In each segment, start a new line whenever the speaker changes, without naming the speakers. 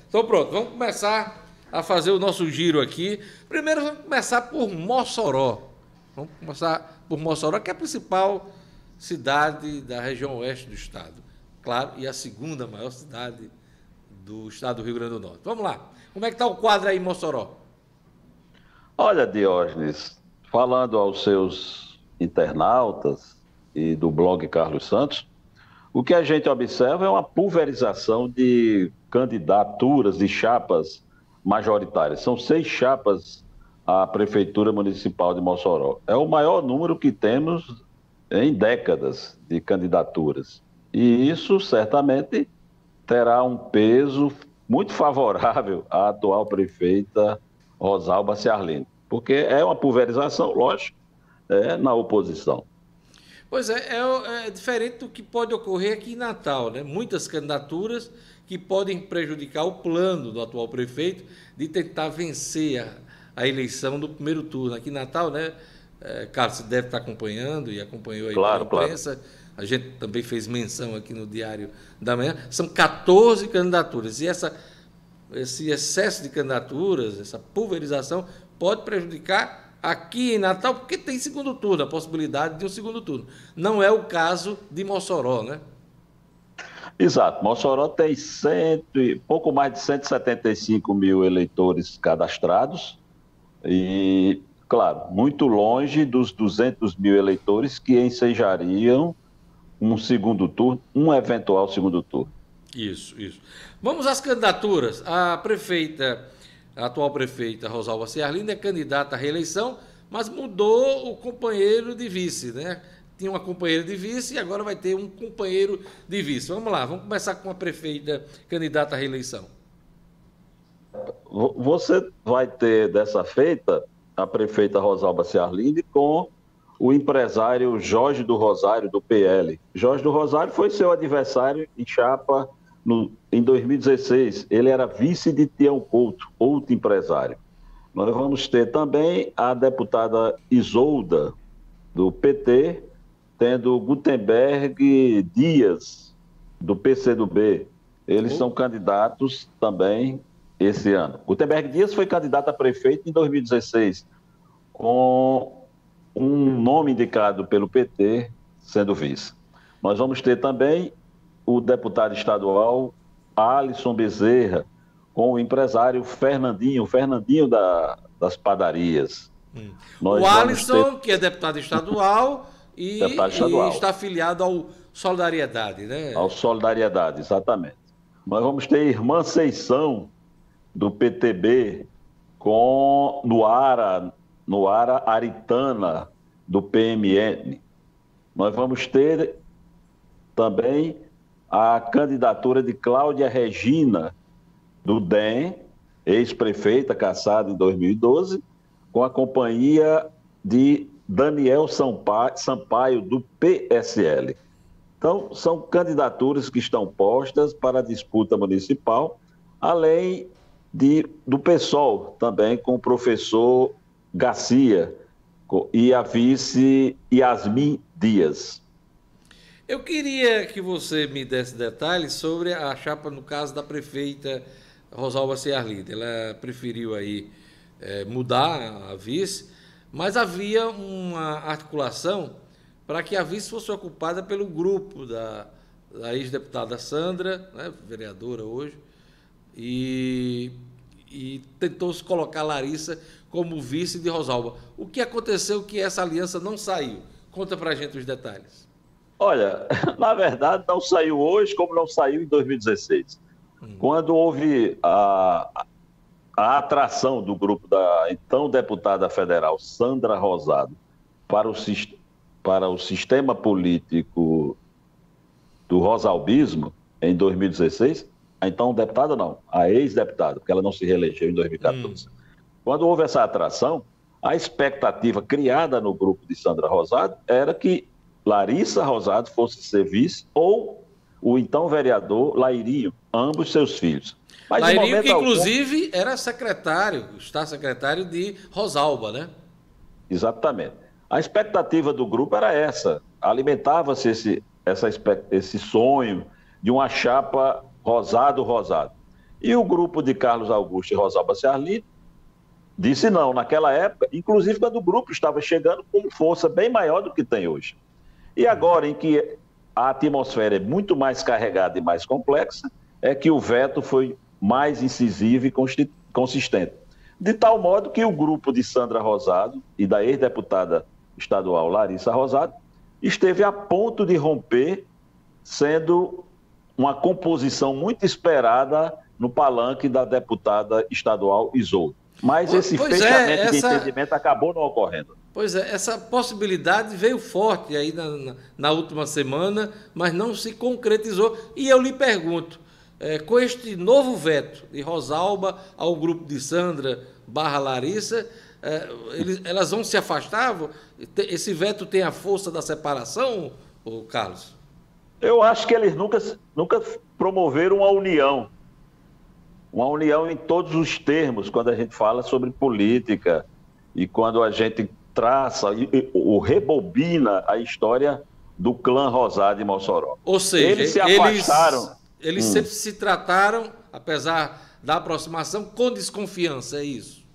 Então pronto, vamos começar a fazer o nosso giro aqui. Primeiro vamos começar por Mossoró. Vamos começar por Mossoró, que é a principal cidade da região oeste do estado. Claro, e a segunda maior cidade do estado do Rio Grande do Norte. Vamos lá. Como é que está o quadro aí em Mossoró?
Olha, Diógenes, falando aos seus internautas e do blog Carlos Santos, o que a gente observa é uma pulverização de candidaturas, de chapas majoritárias. São 6 chapas à Prefeitura Municipal de Mossoró. É o maior número que temos em décadas de candidaturas. E isso certamente terá um peso muito favorável à atual prefeita Rosalba Ciarline, porque é uma pulverização, lógico, na oposição.
Pois é diferente do que pode ocorrer aqui em Natal, né? Muitas candidaturas que podem prejudicar o plano do atual prefeito de tentar vencer a eleição do primeiro turno. Aqui em Natal, né? Carlos, você deve estar acompanhando e acompanhou aí pela
Claro, claro.
imprensa. A gente também fez menção aqui no Diário da Manhã. São 14 candidaturas. E esse excesso de candidaturas, essa pulverização, pode prejudicar aqui em Natal, porque tem segundo turno, a possibilidade de um segundo turno. Não é o caso de Mossoró, né?
Exato. Mossoró tem pouco mais de 175 mil eleitores cadastrados e, claro, muito longe dos 200 mil eleitores que ensejariam um segundo turno, um eventual segundo turno.
Isso, isso. Vamos às candidaturas. A atual prefeita Rosalba Ciarline é candidata à reeleição, mas mudou o companheiro de vice, né? Tinha uma companheira de vice e agora vai ter um companheiro de vice. Vamos lá, vamos começar com a prefeita candidata à reeleição.
Você vai ter dessa feita a prefeita Rosalba Ciarline com o empresário Jorge do Rosário, do PL. Jorge do Rosário foi seu adversário em chapa em 2016. Ele era vice de Tião Couto, outro empresário. Nós vamos ter também a deputada Isolda, do PT, tendo Gutenberg Dias, do PCdoB. Eles são candidatos também esse ano. Gutenberg Dias foi candidato a prefeito em 2016, com um nome indicado pelo PT sendo vice. Nós vamos ter também o deputado estadual Alisson Bezerra, com o empresário Fernandinho, das padarias.
O
Nós vamos ter
Alisson, que é deputado estadual
deputado
e
estadual,
está afiliado ao Solidariedade,
ao
né?
Solidariedade, exatamente. Nós vamos ter Irmã Seição, do PTB, com Noara Aritana, do PMN. Nós vamos ter também a candidatura de Cláudia Regina, do DEM, ex-prefeita, cassada em 2012, com a companhia de Daniel Sampaio, do PSL. Então, são candidaturas que estão postas para a disputa municipal, além do PSOL, também com o professor Garcia e a vice Yasmin Dias.
Eu queria que você me desse detalhes sobre a chapa, no caso da prefeita Rosalba Ciarline. Ela preferiu aí mudar a vice, mas havia uma articulação para que a vice fosse ocupada pelo grupo da ex-deputada Sandra, né, vereadora hoje, e tentou-se colocar Larissa como vice de Rosalba. O que aconteceu que essa aliança não saiu? Conta para a gente os detalhes.
Olha, na verdade, não saiu hoje, como não saiu em 2016. Quando houve a atração do grupo da então deputada federal Sandra Rosado para o sistema político do rosalbismo em 2016, a então deputada não, a ex-deputada, porque ela não se reelegeu em 2014. Quando houve essa atração, a expectativa criada no grupo de Sandra Rosado era que Larissa Rosado fosse ser vice ou o então vereador Lairinho, ambos seus filhos. Mas em
Lairinho, que
momento algum,
inclusive era está secretário de Rosalba, né?
exatamente. A expectativa do grupo era essa, alimentava-se esse sonho de uma chapa Rosado-Rosado. E o grupo de Carlos Augusto e Rosalba Ciarlini disse não naquela época, inclusive quando o grupo estava chegando com força bem maior do que tem hoje. E agora, em que a atmosfera é muito mais carregada e mais complexa, é que o veto foi mais incisivo e consistente. De tal modo que o grupo de Sandra Rosado e da ex-deputada estadual Larissa Rosado esteve a ponto de romper, sendo uma composição muito esperada no palanque da deputada estadual Isolda. Mas esse fechamento de entendimento acabou não ocorrendo.
Pois é, essa possibilidade veio forte aí na última semana, mas não se concretizou. E eu lhe pergunto, com este novo veto de Rosalba ao grupo de Sandra barra Larissa, elas vão se afastar? Esse veto tem a força da separação, Carlos?
Eu acho que eles nunca promoveram uma união em todos os termos, quando a gente fala sobre política e quando a gente traça ou rebobina a história do clã Rosado de Mossoró.
Ou seja,
eles se afastaram.
Eles sempre se trataram, apesar da aproximação, com desconfiança, é isso?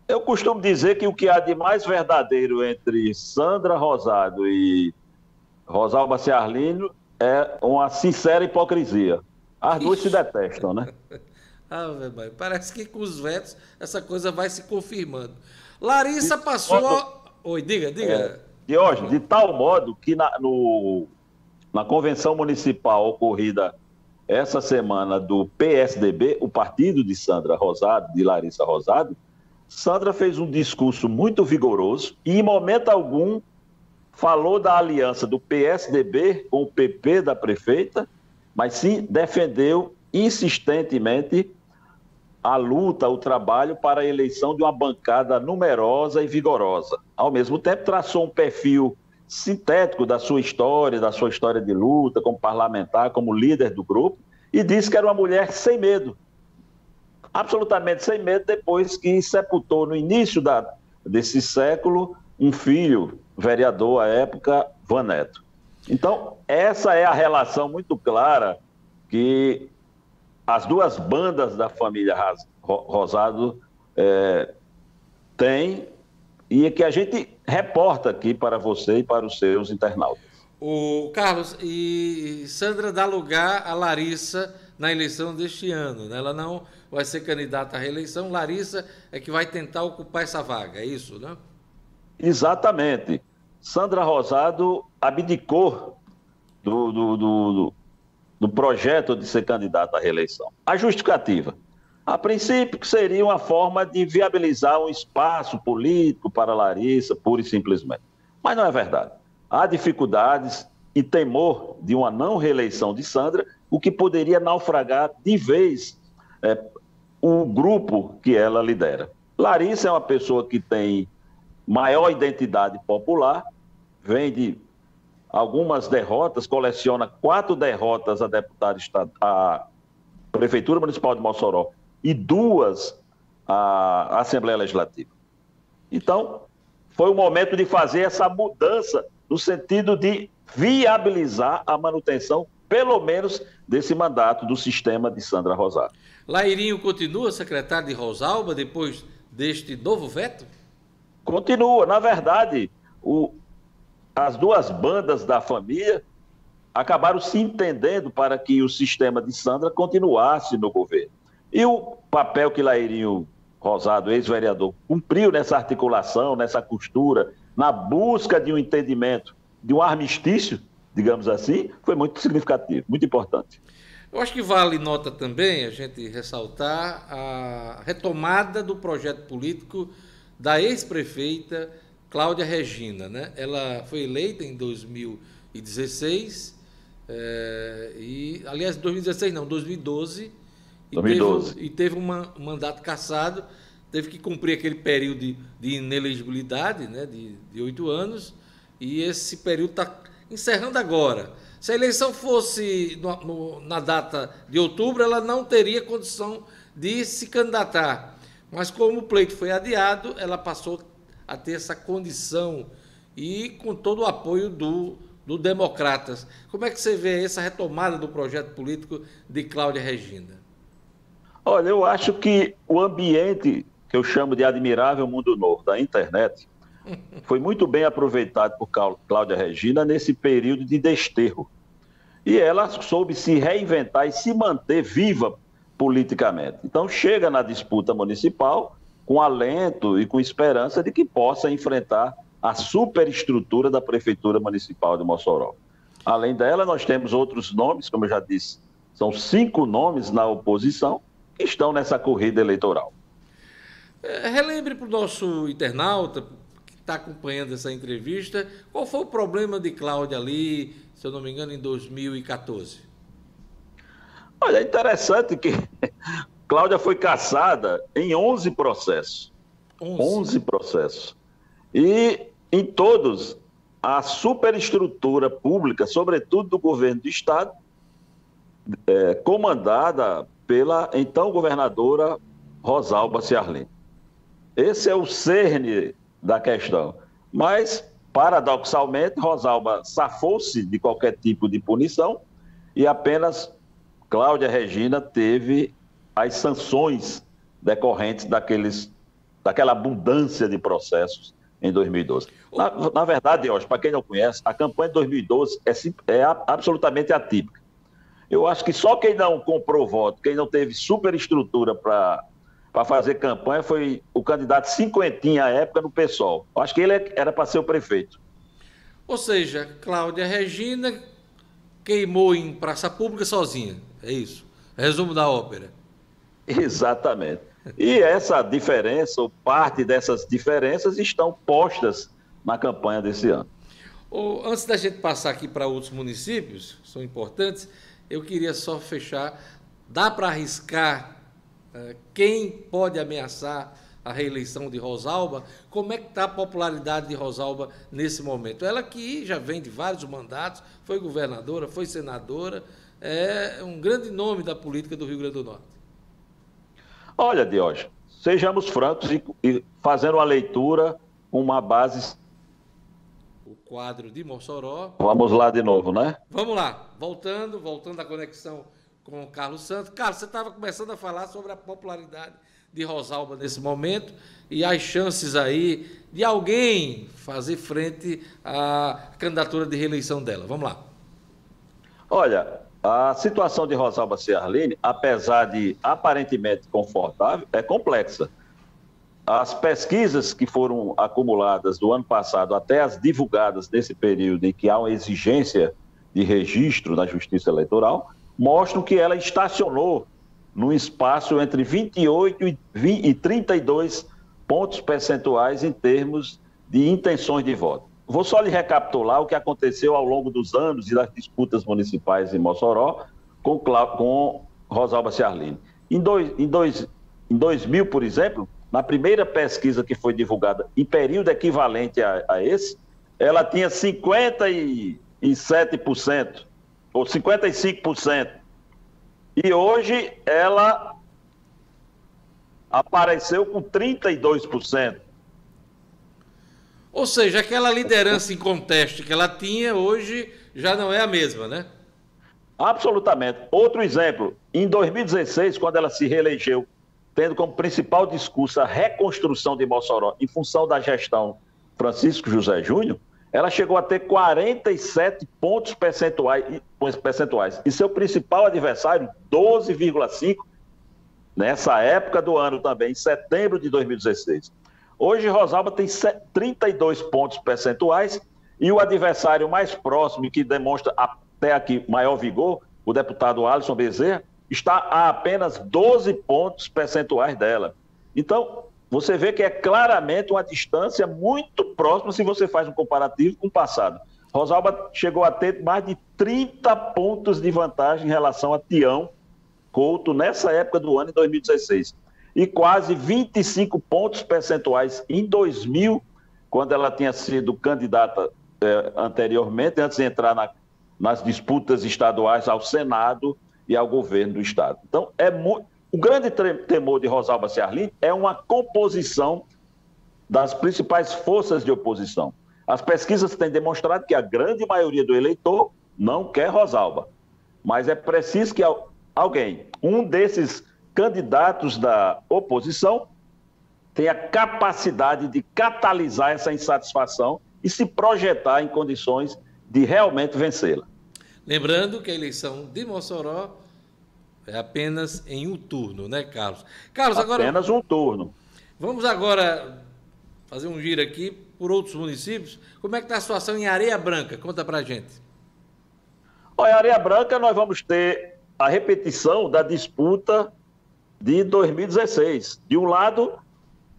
Eu costumo dizer que o que há de mais verdadeiro entre Sandra Rosado e Rosalba Ciarlini é uma sincera hipocrisia. As duas se detestam, né?
Parece que com os vetos essa coisa vai se confirmando. Larissa passou... Oi, diga.
Diógenes, de tal modo que na convenção municipal ocorrida essa semana do PSDB, o partido de Sandra Rosado, de Larissa Rosado, Sandra fez um discurso muito vigoroso e, em momento algum, falou da aliança do PSDB com o PP da prefeita, mas sim defendeu insistentemente a luta, o trabalho para a eleição de uma bancada numerosa e vigorosa. Ao mesmo tempo, traçou um perfil sintético da sua história de luta como parlamentar, como líder do grupo, e disse que era uma mulher sem medo, absolutamente sem medo, depois que sepultou no início desse século um filho, vereador à época, Vaneto. Então, essa é a relação muito clara que as duas bandas da família Rosado têm e que a gente reporta aqui para você e para os seus internautas.
O Carlos, e Sandra dá lugar a Larissa na eleição deste ano, né? Ela não vai ser candidata à reeleição, Larissa é que vai tentar ocupar essa vaga, é isso, né?
Exatamente. Sandra Rosado abdicou do projeto de ser candidata à reeleição. A justificativa, a princípio, seria uma forma de viabilizar um espaço político para Larissa, pura e simplesmente. Mas não é verdade. Há dificuldades e temor de uma não reeleição de Sandra, o que poderia naufragar de vez o grupo que ela lidera. Larissa é uma pessoa que tem maior identidade popular, vem de algumas derrotas, coleciona 4 derrotas à Prefeitura Municipal de Mossoró e 2 à Assembleia Legislativa. Então, foi o momento de fazer essa mudança no sentido de viabilizar a manutenção, pelo menos, desse mandato do sistema de Sandra Rosado.
Lairinho continua secretário de Rosalba depois deste novo veto?
Continua. Na verdade, as duas bandas da família acabaram se entendendo para que o sistema de Sandra continuasse no governo. E o papel que Lairinho Rosado, ex-vereador, cumpriu nessa articulação, nessa costura, na busca de um entendimento, de um armistício, digamos assim, foi muito significativo, muito importante.
Eu acho que vale nota também a gente ressaltar a retomada do projeto político da ex-prefeita Cláudia Regina, né? Ela foi eleita em 2016, aliás, 2016 não, 2012, e teve um mandato cassado, teve que cumprir aquele período de inelegibilidade, né, de 8 anos, e esse período está encerrando agora. Se a eleição fosse na data de outubro, ela não teria condição de se candidatar. Mas como o pleito foi adiado, ela passou a ter essa condição e com todo o apoio do Democratas. Como é que você vê essa retomada do projeto político de Cláudia Regina?
Olha, eu acho que o ambiente que eu chamo de admirável mundo novo da internet foi muito bem aproveitado por Cláudia Regina nesse período de desterro. E ela soube se reinventar e se manter viva politicamente. Então, chega na disputa municipal com alento e com esperança de que possa enfrentar a superestrutura da Prefeitura Municipal de Mossoró. Além dela, nós temos outros nomes, como eu já disse, são 5 nomes na oposição que estão nessa corrida eleitoral.
Relembre para o nosso internauta que está acompanhando essa entrevista, qual foi o problema de Cláudia ali, se eu não me engano, em 2014?
Olha, é interessante que Cláudia foi cassada em 11 processos. 11 processos. E em todos, a superestrutura pública, sobretudo do governo do Estado, comandada pela então governadora Rosalba Ciarline. Esse é o cerne da questão. Mas, paradoxalmente, Rosalba safou-se de qualquer tipo de punição e apenas Cláudia Regina teve as sanções decorrentes daquela abundância de processos em 2012. Na verdade, para quem não conhece, a campanha de 2012 é absolutamente atípica. Eu acho que só quem não comprou voto, quem não teve superestrutura para fazer campanha foi o candidato cinquentinha à época no PSOL. Eu acho que ele era para ser o prefeito.
Ou seja, Cláudia Regina queimou em praça pública sozinha. É isso. Resumo da ópera.
Exatamente. E essa diferença, ou parte dessas diferenças, estão postas na campanha desse ano.
Antes da gente passar aqui para outros municípios, que são importantes, eu queria só fechar. Dá para arriscar quem pode ameaçar a reeleição de Rosalba? Como é que está a popularidade de Rosalba nesse momento? Ela que já vem de vários mandatos, foi governadora, foi senadora, é um grande nome da política do Rio Grande do Norte.
Olha, Diógenes, sejamos francos e fazendo uma leitura com uma base...
O quadro de Mossoró.
Vamos lá de novo, né?
Vamos lá, voltando à conexão com o Carlos Santos. Carlos, você estava começando a falar sobre a popularidade de Rosalba nesse momento e as chances aí de alguém fazer frente à candidatura de reeleição dela. Vamos lá.
Olha, a situação de Rosalba Ciarline, apesar de aparentemente confortável, é complexa. As pesquisas que foram acumuladas do ano passado até as divulgadas nesse período em que há uma exigência de registro na Justiça Eleitoral, mostram que ela estacionou num espaço entre 28 e 32 pontos percentuais em termos de intenções de voto. Vou só lhe recapitular o que aconteceu ao longo dos anos e das disputas municipais em Mossoró com Rosalba Ciarline. Em 2000, por exemplo, na primeira pesquisa que foi divulgada em período equivalente a esse, ela tinha 57% ou 55%. E hoje ela apareceu com 32%.
Ou seja, aquela liderança em conteste que ela tinha, hoje já não é a mesma, né?
Absolutamente. Outro exemplo, em 2016, quando ela se reelegeu, tendo como principal discurso a reconstrução de Mossoró em função da gestão Francisco José Júnior, ela chegou a ter 47 pontos percentuais. E seu principal adversário, 12,5, nessa época do ano também, em setembro de 2016. Hoje, Rosalba tem 32 pontos percentuais e o adversário mais próximo, e que demonstra até aqui maior vigor, o deputado Alisson Bezerra, está a apenas 12 pontos percentuais dela. Então, você vê que é claramente uma distância muito próxima se você faz um comparativo com o passado. Rosalba chegou a ter mais de 30 pontos de vantagem em relação a Tião Couto nessa época do ano, em 2016. E quase 25 pontos percentuais em 2000, quando ela tinha sido candidata anteriormente, antes de entrar nas disputas estaduais ao Senado e ao governo do Estado. Então, o grande temor de Rosalba Ciarline é uma composição das principais forças de oposição. As pesquisas têm demonstrado que a grande maioria do eleitor não quer Rosalba, mas é preciso que alguém, um desses candidatos da oposição têm a capacidade de catalisar essa insatisfação e se projetar em condições de realmente vencê-la.
Lembrando que a eleição de Mossoró é apenas em um turno, né, Carlos? Carlos, agora...
Apenas um turno.
Vamos agora fazer um giro aqui por outros municípios. Como é que está a situação em Areia Branca? Conta pra gente.
Olha, em Areia Branca nós vamos ter a repetição da disputa de 2016. De um lado,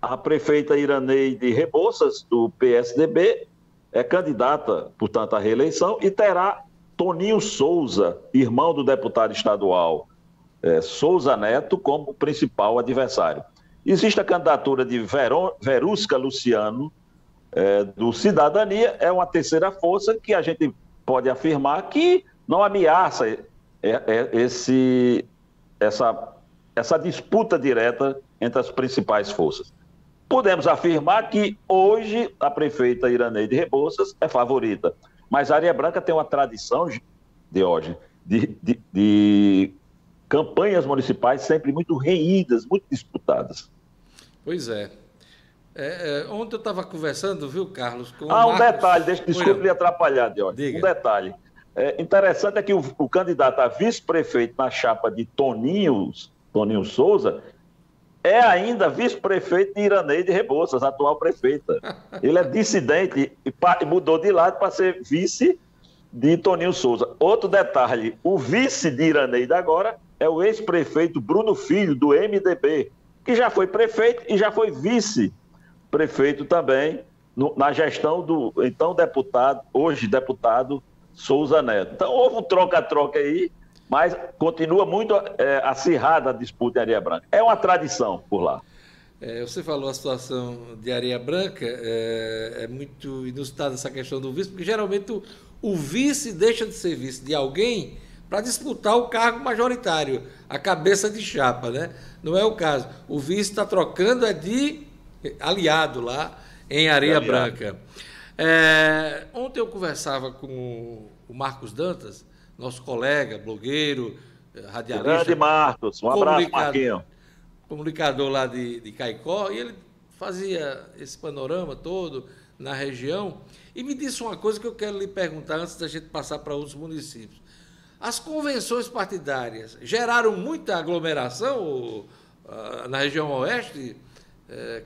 a prefeita Iraneide Rebouças, do PSDB, é candidata, portanto, à reeleição, e terá Toninho Souza, irmão do deputado estadual Souza Neto, como principal adversário. Existe a candidatura de Verusca Luciano, do Cidadania, é uma terceira força que a gente pode afirmar que não ameaça essa disputa direta entre as principais forças. Podemos afirmar que hoje a prefeita Iraneide Rebouças é favorita, mas a Areia Branca tem uma tradição, Diógenes, de campanhas municipais sempre muito renhidas, muito disputadas.
Pois é. Ontem eu estava conversando, viu, Carlos, com
um detalhe, desculpe lhe atrapalhar, Diógenes. Um detalhe. Interessante é que o candidato a vice-prefeito na chapa de Toninho Souza é ainda vice-prefeito de Iraneide Rebouças, atual prefeita. Ele é dissidente e mudou de lado para ser vice de Toninho Souza. Outro detalhe, o vice de Iraneide agora é o ex-prefeito Bruno Filho, do MDB, que já foi prefeito e já foi vice-prefeito também na gestão do então deputado, hoje deputado, Souza Neto. Então houve um troca-troca aí, mas continua muito acirrada a disputa em Areia Branca. É uma tradição por lá.
Você falou a situação de Areia Branca, é muito inusitada essa questão do vice, porque geralmente o vice deixa de ser vice de alguém para disputar o cargo majoritário, a cabeça de chapa, né? Não é o caso. O vice está trocando de aliado lá em Areia Branca. Ontem eu conversava com o Marcos Dantas, nosso colega, blogueiro, radialista.
Grande Marcos, um abraço, Marquinhos.
Comunicador lá de Caicó, e ele fazia esse panorama todo na região, e me disse uma coisa que eu quero lhe perguntar antes da gente passar para outros municípios. As convenções partidárias geraram muita aglomeração na região oeste,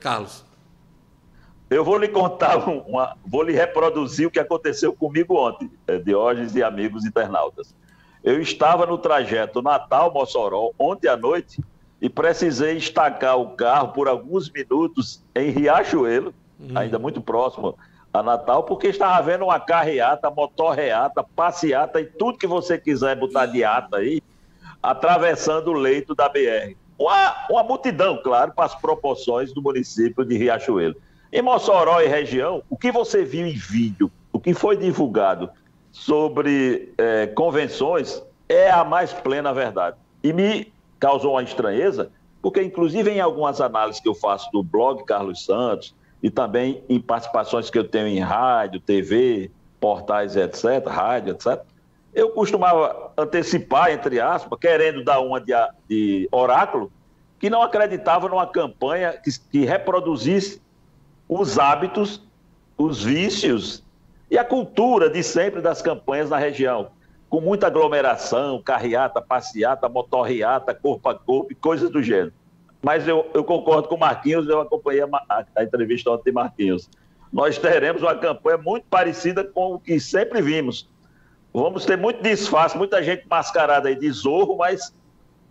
Carlos?
Eu vou lhe contar, vou lhe reproduzir o que aconteceu comigo ontem, Diógenes e amigos internautas. Eu estava no trajeto Natal-Mossoró ontem à noite e precisei estacar o carro por alguns minutos em Riachuelo, ainda muito próximo a Natal, porque estava havendo uma carreata, motorreata, passeata e tudo que você quiser botar de ata aí, atravessando o leito da BR. Uma multidão, claro, para as proporções do município de Riachuelo. Em Mossoró e região, o que você viu em vídeo, o que foi divulgado sobre convenções é a mais plena verdade. E me causou uma estranheza, porque inclusive em algumas análises que eu faço do blog Carlos Santos e também em participações que eu tenho em rádio, TV, portais, etc., rádio, etc., eu costumava antecipar, entre aspas, querendo dar uma de oráculo, que não acreditava numa campanha que reproduzisse os hábitos, os vícios e a cultura de sempre das campanhas na região, com muita aglomeração, carreata, passeata, motorreata, corpo a corpo e coisas do gênero. Mas eu concordo com o Marquinhos, eu acompanhei a entrevista ontem de Marquinhos. Nós teremos uma campanha muito parecida com o que sempre vimos. Vamos ter muito disfarce, muita gente mascarada aí de zorro, mas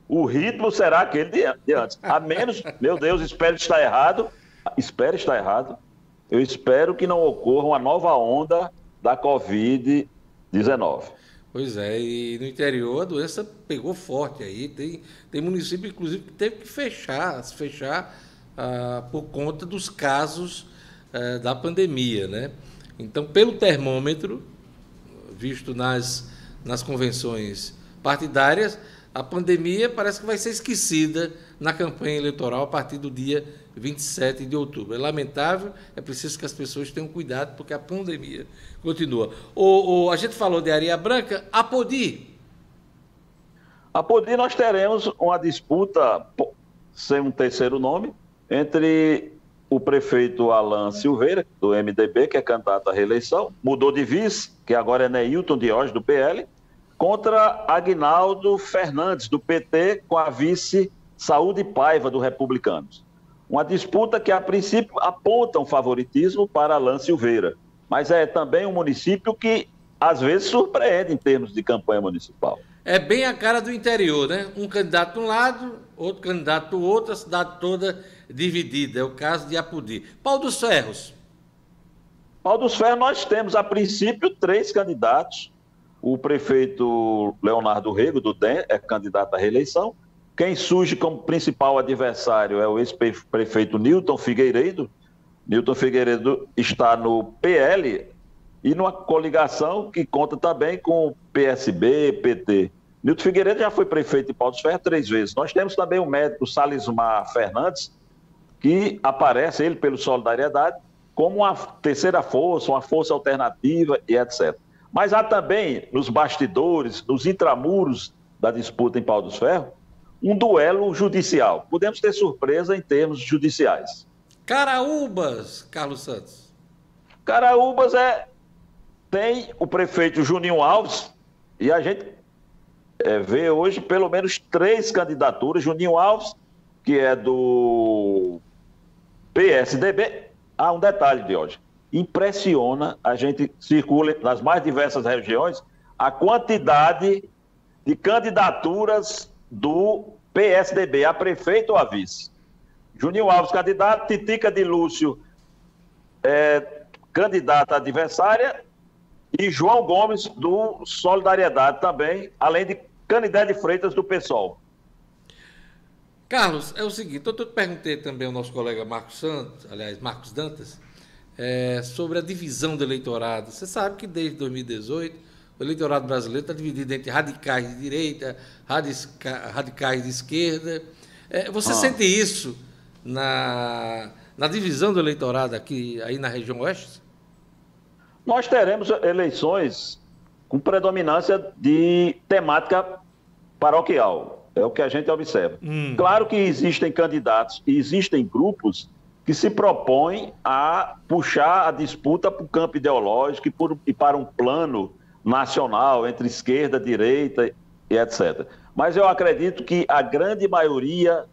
o ritmo será aquele de antes. A menos, meu Deus, espero estar errado, eu espero que não ocorra uma nova onda da Covid-19.
Pois é, e no interior a doença pegou forte aí, tem município, inclusive, que teve que se fechar por conta dos casos da pandemia, né? Então, pelo termômetro, visto nas convenções partidárias, a pandemia parece que vai ser esquecida na campanha eleitoral a partir do dia 27 de outubro. É lamentável, é preciso que as pessoas tenham cuidado, porque a pandemia continua. A gente falou de Areia Branca, Apodi.
Apodi nós teremos uma disputa ser um terceiro nome entre o prefeito Alan Silveira, do MDB, que é candidato à reeleição, mudou de vice, que agora é Neilton Diógenes, do PL, contra Aguinaldo Fernandes, do PT, com a vice Saúde Paiva, do Republicanos. Uma disputa que, a princípio, aponta um favoritismo para Alan Silveira, mas é também um município que, às vezes, surpreende em termos de campanha municipal.
É bem a cara do interior, né? Um candidato de um lado, outro candidato do outro, a cidade toda dividida. É o caso de Apodi. Pau dos Ferros.
Pau dos Ferros, nós temos, a princípio, 3 candidatos. O prefeito Leonardo Rego, do DEM, é candidato à reeleição. Quem surge como principal adversário é o ex-prefeito Nilton Figueiredo. Nilton Figueiredo está no PL e numa coligação que conta também com o PSB, PT. Nilton Figueiredo já foi prefeito de Pau dos Ferros 3 vezes. Nós temos também o médico Salismar Fernandes, que aparece, ele pelo Solidariedade, como uma terceira força, uma força alternativa e etc. Mas há também, nos bastidores, nos intramuros da disputa em Pau dos Ferros, um duelo judicial. Podemos ter surpresa em termos judiciais.
Caraúbas, Carlos Santos.
Caraúbas tem o prefeito Juninho Alves, e a gente vê hoje pelo menos 3 candidaturas. Juninho Alves, que é do PSDB. Há um detalhe de hoje. Impressiona, a gente circula nas mais diversas regiões, a quantidade de candidaturas do PSDB, a prefeito ou a vice. Juninho Alves, candidato, Titica de Lúcio, candidata adversária, e João Gomes, do Solidariedade também, além de Canidé de Freitas, do PSOL.
Carlos, é o seguinte, eu perguntei também ao nosso colega Marcos Dantas, sobre a divisão do eleitorado. Você sabe que desde 2018 o eleitorado brasileiro está dividido entre radicais de direita, radicais de esquerda. Você sente isso na divisão do eleitorado aí na região oeste?
Nós teremos eleições com predominância de temática paroquial. É o que a gente observa. Claro que existem candidatos e existem grupos que se propõem a puxar a disputa para o campo ideológico e para um plano nacional entre esquerda, direita e etc. Mas eu acredito que a grande maioria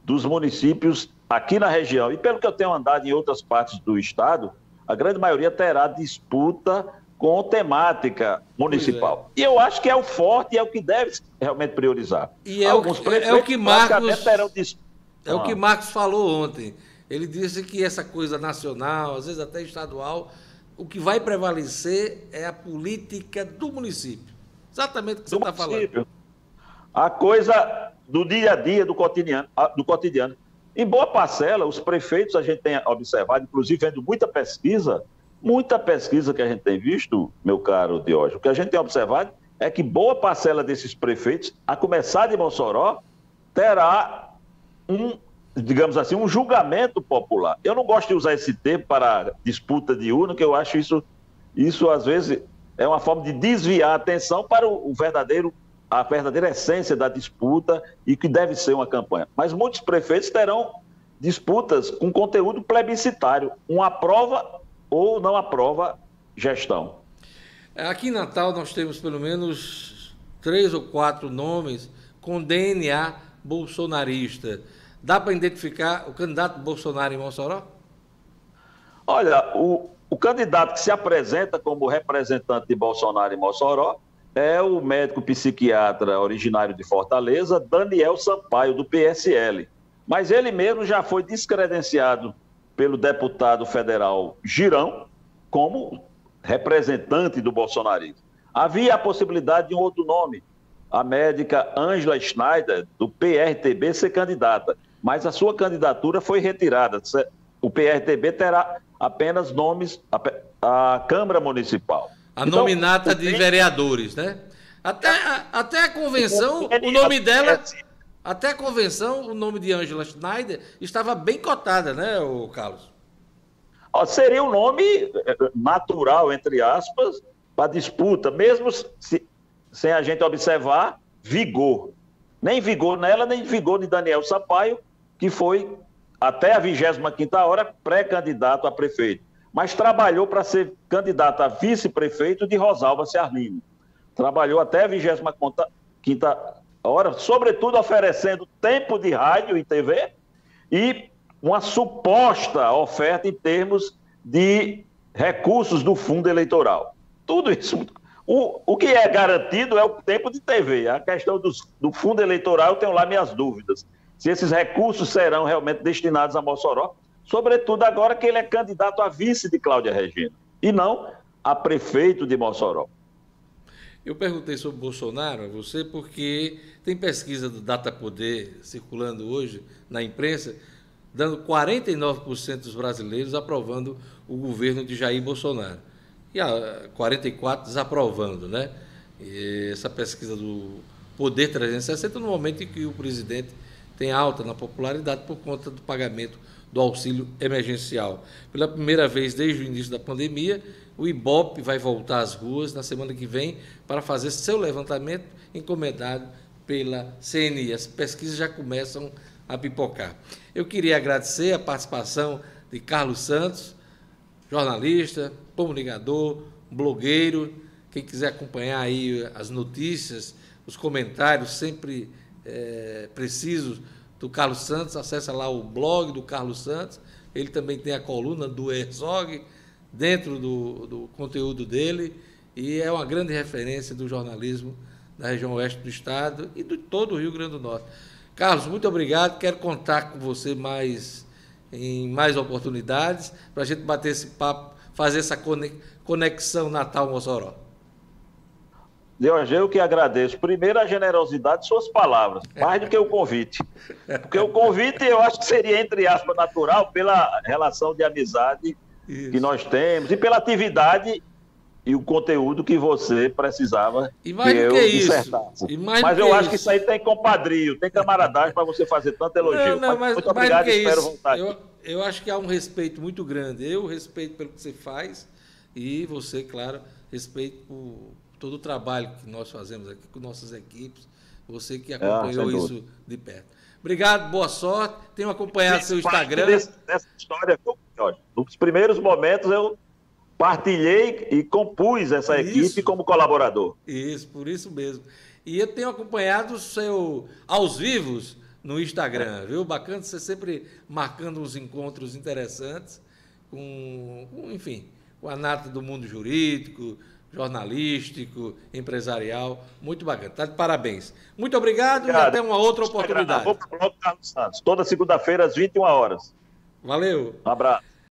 dos municípios aqui na região, e pelo que eu tenho andado em outras partes do estado, a grande maioria terá disputa com temática municipal. E eu acho que é o forte e é o que deve realmente priorizar.
E é o que Marcos falou ontem. Ele disse que essa coisa nacional, às vezes até estadual, o que vai prevalecer é a política do município. Exatamente o que você está falando.
A coisa do dia a dia, do cotidiano. Em boa parcela, os prefeitos, a gente tem observado, inclusive vendo muita pesquisa que a gente tem visto, meu caro Diógenes, o que a gente tem observado é que boa parcela desses prefeitos, a começar de Mossoró, terá digamos assim, um julgamento popular. Eu não gosto de usar esse termo para disputa de urna, que eu acho isso às vezes é uma forma de desviar a atenção para a verdadeira essência da disputa e que deve ser uma campanha. Mas muitos prefeitos terão disputas com conteúdo plebiscitário, um aprova ou não aprova gestão.
Aqui em Natal nós temos pelo menos 3 ou 4 nomes com DNA bolsonarista. Dá para identificar o candidato Bolsonaro em Mossoró?
Olha, o candidato que se apresenta como representante de Bolsonaro em Mossoró é o médico psiquiatra originário de Fortaleza, Daniel Sampaio, do PSL. Mas ele mesmo já foi descredenciado pelo deputado federal Girão como representante do bolsonarismo. Havia a possibilidade de um outro nome, a médica Ângela Schneider, do PRTB, ser candidata, mas a sua candidatura foi retirada. O PRTB terá apenas nomes, a Câmara Municipal.
A nominata de vereadores, né? Até a convenção, o nome dela... Até a convenção, o nome de Ângela Schneider estava bem cotada, né, Carlos?
Seria um nome natural, entre aspas, para disputa, mesmo sem a gente observar vigor. Nem vigor nela, nem vigor de Daniel Sampaio, que foi, até a 25ª hora, pré-candidato a prefeito, mas trabalhou para ser candidato a vice-prefeito de Rosalba Ciarline. Trabalhou até a 25ª hora, sobretudo oferecendo tempo de rádio e TV e uma suposta oferta em termos de recursos do fundo eleitoral. Tudo isso. O que é garantido é o tempo de TV. A questão do fundo eleitoral, eu tenho lá minhas dúvidas. Se esses recursos serão realmente destinados a Mossoró, sobretudo agora que ele é candidato a vice de Cláudia Regina, e não a prefeito de Mossoró.
Eu perguntei sobre Bolsonaro a você porque tem pesquisa do Datapoder circulando hoje na imprensa, dando 49% dos brasileiros aprovando o governo de Jair Bolsonaro. E 44% desaprovando, né? E essa pesquisa do Poder 360, no momento em que o presidente tem alta na popularidade por conta do pagamento do auxílio emergencial. Pela primeira vez desde o início da pandemia, o IBOPE vai voltar às ruas na semana que vem para fazer seu levantamento encomendado pela CNI. As pesquisas já começam a pipocar. Eu queria agradecer a participação de Carlos Santos, jornalista, comunicador, blogueiro. Quem quiser acompanhar aí as notícias, os comentários sempre precisos do Carlos Santos, acessa lá o blog do Carlos Santos. Ele também tem a coluna do Herzog dentro do conteúdo dele e é uma grande referência do jornalismo da região oeste do estado e de todo o Rio Grande do Norte. Carlos, muito obrigado. Quero contar com você em mais oportunidades para a gente bater esse papo, fazer essa conexão Natal-Mossoró.
Deus, eu que agradeço. Primeiro, a generosidade de suas palavras, mais do que o convite. Porque o convite, eu acho que seria, entre aspas, natural pela relação de amizade que nós temos e pela atividade e o conteúdo que você precisava
e mais
que
do
eu
que
dissertasse.
Isso. Mas
eu acho que isso aí tem compadrio, tem camaradagem para você fazer tanto elogio.
Mas
muito obrigado e espero
isso.
voltar.
Eu acho que há um respeito muito grande. Eu respeito pelo que você faz e você, claro, respeito por todo o trabalho que nós fazemos aqui com nossas equipes, você que acompanhou isso de perto. Obrigado, boa sorte. Tenho acompanhado seu Instagram.
Dessa história, nos primeiros momentos eu partilhei e compus essa equipe como colaborador.
Isso, por isso mesmo. E eu tenho acompanhado o seu aos vivos no Instagram, viu? Bacana, você sempre marcando uns encontros interessantes enfim, com a nata do mundo jurídico, jornalístico, empresarial, muito bacana. Está de parabéns. Muito obrigado e até uma outra oportunidade.
Vou para o blog Carlos Santos, toda segunda-feira às 21 horas.
Valeu.
Um abraço.